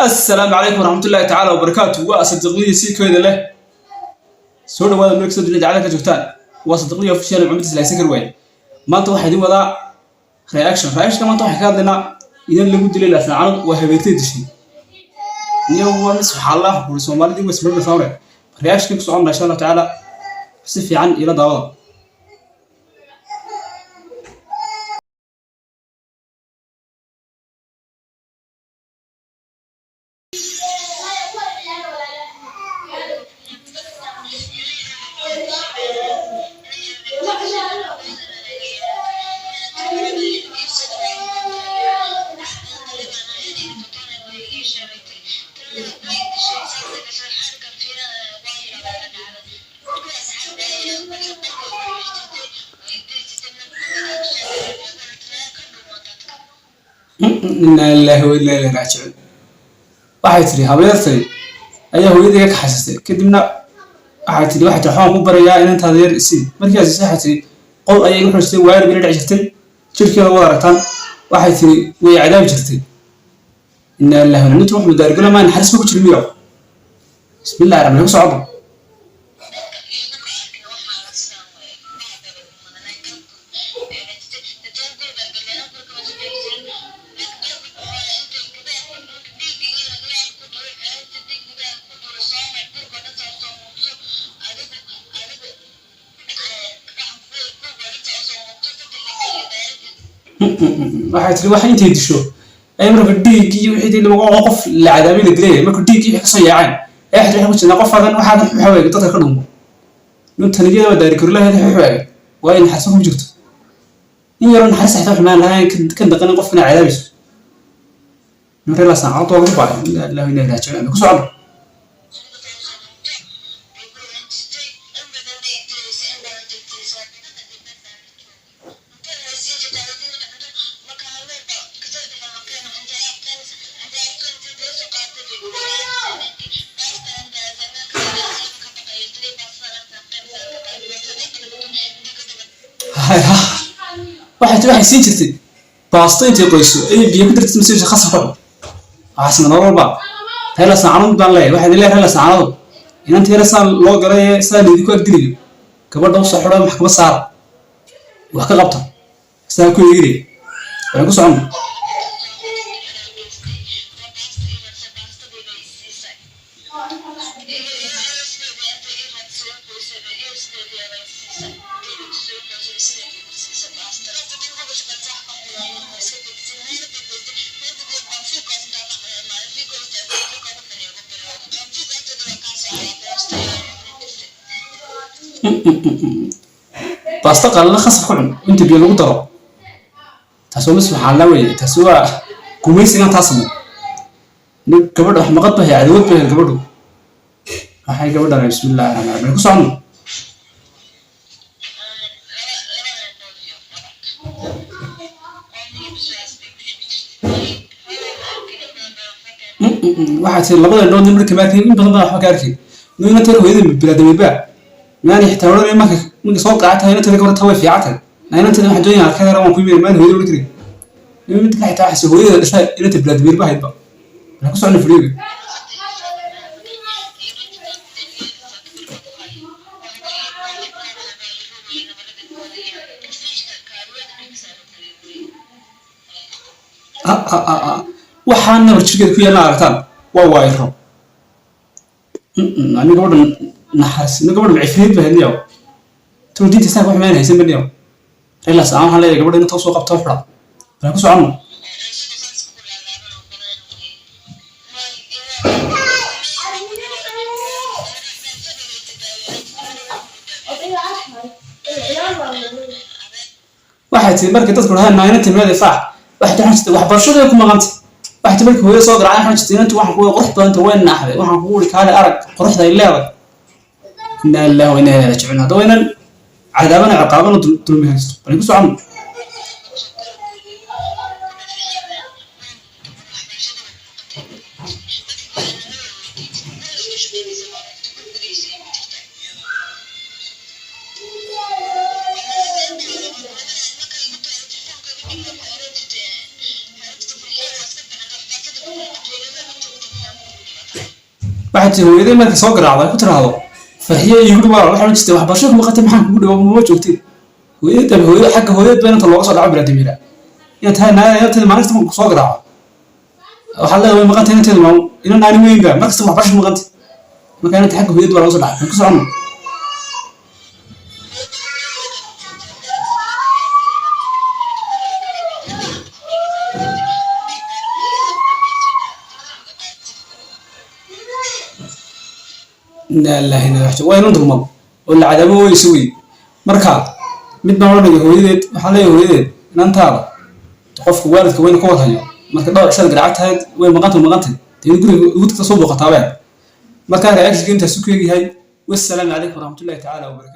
السلام عليكم ورحمة الله تعالى وبركاته وأصدقائي سي كويدا له سودا وهذا الملك سود اللي على كجوتان وأصدقائي في شارع عمد سلاسل كروي ما توحي دي وضع رياكشن كمان توحي كذا إذا اللي قلت لي لا سنعرض وهبتي تشي نيو سبحان الله والسومالي دي بس مرة ثورة رياكشن كسر عمر إن شاء الله تعالى سفي عن إلى ضوء إنا لله وإنا إليه راجعون waxay tiri habeertay ayaa hooyadii ka xasastay kadibna waxay tiri waxa taxoon ku barayaa in inta adeer isii markaas saxa tiri qol ayay u xustay waar bir dhici jirtay jirkeeda wada aragtaan waxay tiri way cadaab jirtay inna lillahi wa inna ilaihi raaji'uun daargala ma naxariis ku jirmiyo bismillaahir rahmaanir rahiim socdo waxay tiri waxa intay disho ay marka dhiigii wixii lagu qof la cadaabay la dilay marka dhiigii ka soo yaacay ee xad waxa ku jira qof adan waxa ka xaway dadka ka dhumo in taniyada wada daari karo lahayd xaway waa in xasan ku jirto in yar in xasan xataa xumaan lahayn kan daqan qofkana cadaabiso marka la saacato ugu baahan la inay raajaan ku socdo waxay siin jirtay baasto intii qoyso ay biyo ku dartay mas'uul khas xor aasna norba hela saacad baan leeyahay waxa leeyahay hela saacad inaan tira saan loo galay saadii ku agdiliyo gabadha u soo xidho maxkamad saar wax ka qabta saa ku yiri waxaan ku socon باستا قال خاص كلهم انت بيلو دارو تاسو سبحان الله وي تاسو كوميسنا تاسمو gabadha wax maqad bahay adood bahay gabadhu waxay gabadha bismillaahir rahmaanir rahiim ku socon waxa tii labada doon markii markii in badan wax ka arkay inuu tar hooyada bilaadamay يعني حتى ولو ما من سوق قاعدة هنا تلقى ورا توي في عتل هنا تلقى واحد جاي على كذا رقم كبير ما هو يقول كذي من تلقى حتى أحس هو إذا شيء إنه تبلاد بير بهاي بقى أنا كوس عنه فريق وحنا برشلونة كويا نارتان وايرهم أنا قبل نحس نقبل معفرين بهاليوم تودي تسافر حمانة يسمى اليوم إلا ساعة هلا قبل إنه توصل قبض توفر أنا كوس عنه واحد مركز تذكر هاي الناينة تمرد فاح واحد حنشت واحد برشلونة يكون مغامت واحد مركز هو يصادر عن حنشت أنت واحد هو قرحت أنت وين ناحية واحد هو لك هذا أرق قرحت هاي اللعبة إنا لله وإنا إليه راجعون هذا وين عذابنا عقابنا ظلمها بني كسو عم waxaad tii hooyaday markay soo garaacday ku tiraahdo farxiye igu dhawaal waxa la jirtay waxbarasho ku maqatay maxaan kugu dhawaal ma joogtid hooyada xagga hooyada been inta looga soo dhaco bilaadimira inaad tahay naayada maalinta ku soo garaaco waxa la way maqantay inta ina naani weynba markasta waxbarasho maqantay marka inta xagga hooyada looga soo dhaco ku soo ano لا لا هنا وحش وين نضرب ولا عدمه ويسوي مركا midna wada hooyadeed waxa la hooyadeed inantaada qofka waalidka weyn ka wadayo marka dhowr shil garactahay way maqantay tii guriga ugu tagta soo booqataaba marka reaction inta suuqeeyay wassalaam alaykum warahmatullahi ta'ala wa barakatuh